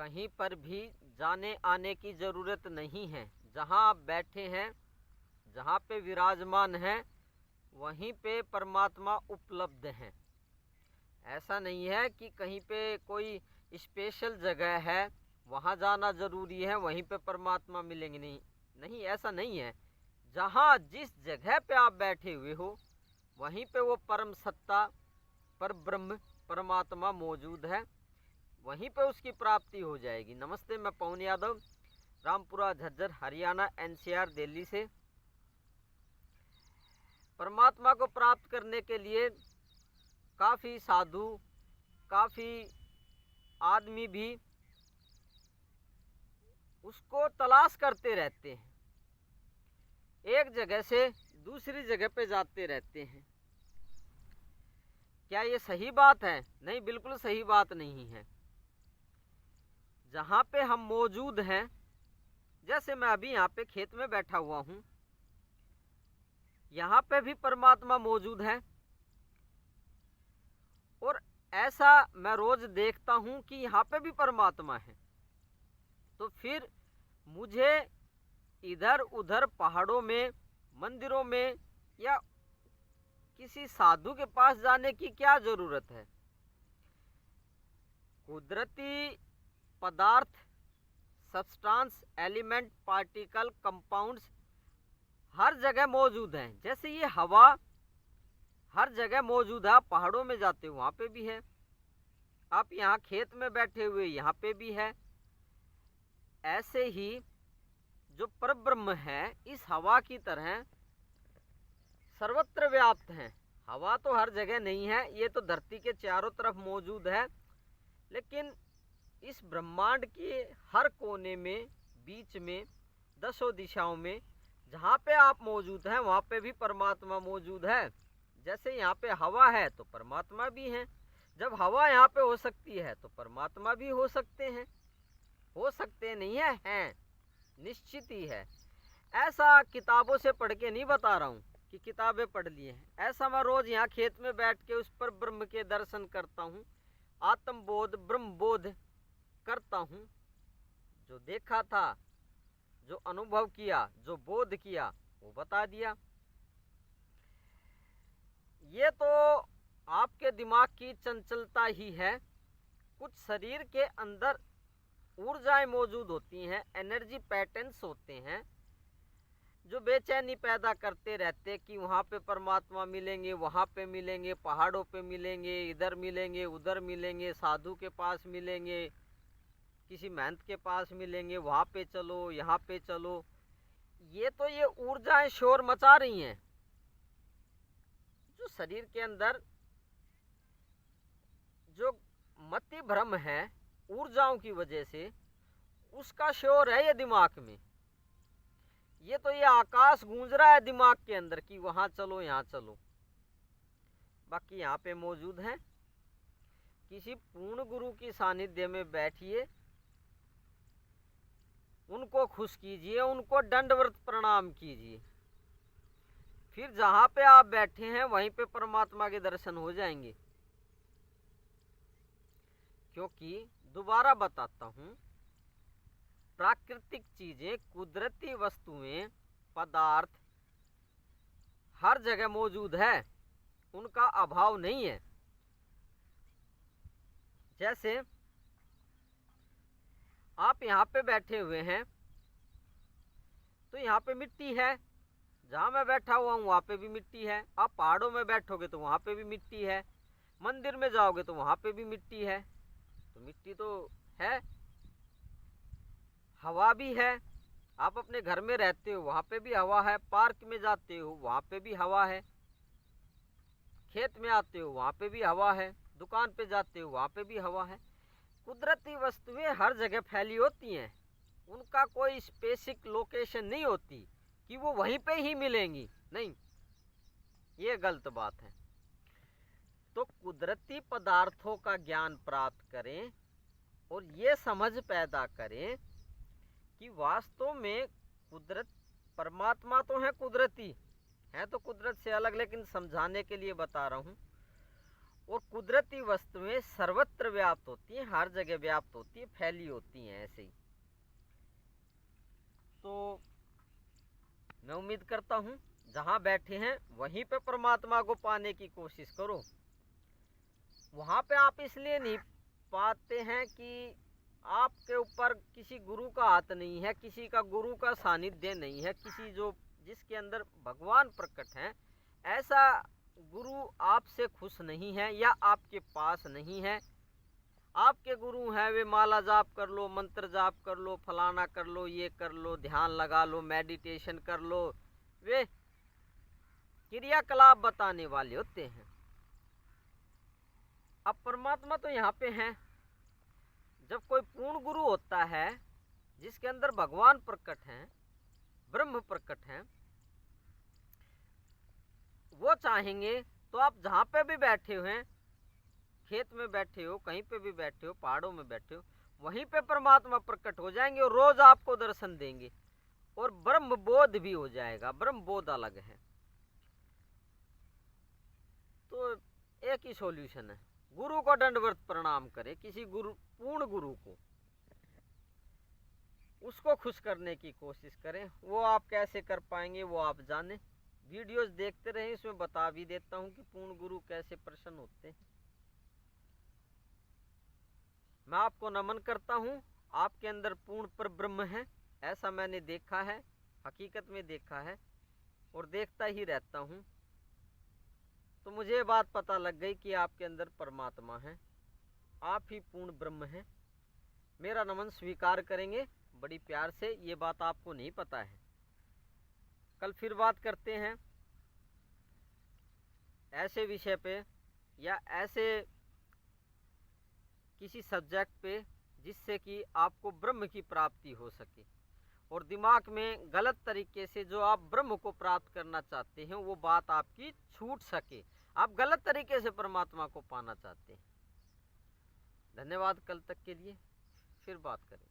कहीं पर भी जाने आने की ज़रूरत नहीं है। जहाँ आप बैठे हैं, जहाँ पे विराजमान हैं, वहीं पे परमात्मा उपलब्ध हैं। ऐसा नहीं है कि कहीं पे कोई स्पेशल जगह है, वहाँ जाना ज़रूरी है, वहीं पे परमात्मा मिलेंगे, नहीं नहीं, ऐसा नहीं है। जहाँ जिस जगह पे आप बैठे हुए हो, वहीं पे वो परम सत्ता, पर ब्रह्म, परमात्मा मौजूद है, वहीं पे उसकी प्राप्ति हो जाएगी। नमस्ते, मैं पवन यादव, रामपुरा झज्जर हरियाणा एनसीआर दिल्ली से। परमात्मा को प्राप्त करने के लिए काफ़ी साधु, काफ़ी आदमी भी उसको तलाश करते रहते हैं, एक जगह से दूसरी जगह पे जाते रहते हैं। क्या ये सही बात है? नहीं, बिल्कुल सही बात नहीं है। जहाँ पे हम मौजूद हैं, जैसे मैं अभी यहाँ पे खेत में बैठा हुआ हूँ, यहाँ पे भी परमात्मा मौजूद है। और ऐसा मैं रोज देखता हूँ कि यहाँ पे भी परमात्मा है। तो फिर मुझे इधर उधर पहाड़ों में, मंदिरों में या किसी साधु के पास जाने की क्या जरूरत है? कुदरती पदार्थ, सब्सटेंस, एलिमेंट, पार्टिकल, कंपाउंड्स हर जगह मौजूद हैं। जैसे ये हवा हर जगह मौजूद है। आप पहाड़ों में जाते हो, वहाँ पे भी है। आप यहाँ खेत में बैठे हुए, यहाँ पे भी है। ऐसे ही जो परब्रह्म है, इस हवा की तरह सर्वत्र व्याप्त हैं। हवा तो हर जगह नहीं है, ये तो धरती के चारों तरफ मौजूद है, लेकिन इस ब्रह्मांड के हर कोने में, बीच में, दसों दिशाओं में जहाँ पे आप मौजूद हैं, वहाँ पे भी परमात्मा मौजूद है। जैसे यहाँ पे हवा है तो परमात्मा भी है। जब हवा यहाँ पे हो सकती है तो परमात्मा भी हो सकते हैं। हो सकते नहीं है, हैं, निश्चित ही है। ऐसा किताबों से पढ़ के नहीं बता रहा हूँ कि किताबें पढ़ लिए हैं। ऐसा मैं रोज यहाँ खेत में बैठ के उस पर ब्रह्म के दर्शन करता हूँ, आत्मबोध, ब्रह्म बोध करता हूँ। जो देखा था, जो अनुभव किया, जो बोध किया, वो बता दिया। ये तो आपके दिमाग की चंचलता ही है। कुछ शरीर के अंदर ऊर्जाएं मौजूद होती हैं, एनर्जी पैटर्न्स होते हैं, जो बेचैनी पैदा करते रहते कि वहाँ पे परमात्मा मिलेंगे, वहाँ पे मिलेंगे, पहाड़ों पे मिलेंगे, इधर मिलेंगे, उधर मिलेंगे, साधु के पास मिलेंगे, किसी महंत के पास मिलेंगे, वहाँ पे चलो, यहाँ पे चलो। ये ऊर्जाएं शोर मचा रही हैं। जो शरीर के अंदर जो मति भ्रम है ऊर्जाओं की वजह से, उसका शोर है ये दिमाग में। ये आकाश गूंज रहा है दिमाग के अंदर कि वहां चलो, यहाँ चलो। बाकी यहाँ पे मौजूद है। किसी पूर्ण गुरु की सानिध्य में बैठिए, उनको खुश कीजिए, उनको दंडवत प्रणाम कीजिए। फिर जहाँ पे आप बैठे हैं वहीं पे परमात्मा के दर्शन हो जाएंगे। क्योंकि दोबारा बताता हूँ, प्राकृतिक चीजें, कुदरती वस्तुएं, पदार्थ हर जगह मौजूद है, उनका अभाव नहीं है। जैसे आप यहाँ पे बैठे हुए हैं तो यहाँ पे मिट्टी है, जहाँ मैं बैठा हुआ हूँ वहाँ पे भी मिट्टी है। आप पहाड़ों में बैठोगे तो वहाँ पे भी मिट्टी है, मंदिर में जाओगे तो वहाँ पे भी मिट्टी है। तो मिट्टी तो है। हवा भी है। आप अपने घर में रहते हो, वहाँ पे भी हवा है। पार्क में जाते हो, वहाँ पे भी हवा है। खेत में आते हो, वहाँ पे भी हवा है। दुकान पे जाते हो, वहाँ पे भी हवा है। कुदरती वस्तुएं हर जगह फैली होती हैं, उनका कोई स्पेसिफिक लोकेशन नहीं होती कि वो वहीं पे ही मिलेंगी, नहीं, ये गलत बात है। तो कुदरती पदार्थों का ज्ञान प्राप्त करें और ये समझ पैदा करें कि वास्तव में कुदरत, परमात्मा तो है, कुदरती है तो कुदरत से अलग, लेकिन समझाने के लिए बता रहा हूँ। और कुदरती वस्तुएं सर्वत्र व्याप्त होती हैं, हर जगह व्याप्त होती है, फैली होती हैं ऐसे ही। तो मैं उम्मीद करता हूँ जहाँ बैठे हैं वहीं पे परमात्मा को पाने की कोशिश करो। वहाँ पे आप इसलिए नहीं पाते हैं कि आपके ऊपर किसी गुरु का हाथ नहीं है, किसी का गुरु का सानिध्य नहीं है, किसी जिसके अंदर भगवान प्रकट हैं, ऐसा गुरु आपसे खुश नहीं है या आपके पास नहीं है। आपके गुरु हैं वे माला जाप कर लो, मंत्र जाप कर लो, फलाना कर लो, ये कर लो, ध्यान लगा लो, मेडिटेशन कर लो, वे क्रियाकलाप बताने वाले होते हैं। अब परमात्मा तो यहाँ पे हैं। जब कोई पूर्ण गुरु होता है जिसके अंदर भगवान प्रकट हैं, ब्रह्म प्रकट हैं, वो चाहेंगे तो आप जहाँ पे भी बैठे हुए हैं, खेत में बैठे हो, कहीं पे भी बैठे हो, पहाड़ों में बैठे हो, वहीं पे परमात्मा प्रकट हो जाएंगे और रोज आपको दर्शन देंगे और ब्रह्म बोध भी हो जाएगा। ब्रह्म बोध अलग है। तो एक ही सॉल्यूशन है, गुरु को दंडवत प्रणाम करें, किसी गुरु, पूर्ण गुरु को, उसको खुश करने की कोशिश करें। वो आप कैसे कर पाएंगे वो आप जाने। वीडियोस देखते रहें, इसमें बता भी देता हूँ कि पूर्ण गुरु कैसे प्रसन्न होते हैं। मैं आपको नमन करता हूँ। आपके अंदर पूर्ण पर ब्रह्म है, ऐसा मैंने देखा है, हकीकत में देखा है और देखता ही रहता हूँ। तो मुझे ये बात पता लग गई कि आपके अंदर परमात्मा है, आप ही पूर्ण ब्रह्म हैं। मेरा नमन स्वीकार करेंगे बड़ी प्यार से। ये बात आपको नहीं पता है। कल फिर बात करते हैं ऐसे विषय पे या ऐसे किसी सब्जेक्ट पे जिससे कि आपको ब्रह्म की प्राप्ति हो सके और दिमाग में गलत तरीके से जो आप ब्रह्म को प्राप्त करना चाहते हैं वो बात आपकी छूट सके, आप गलत तरीके से परमात्मा को पाना चाहते हैं। धन्यवाद। कल तक के लिए फिर बात करें।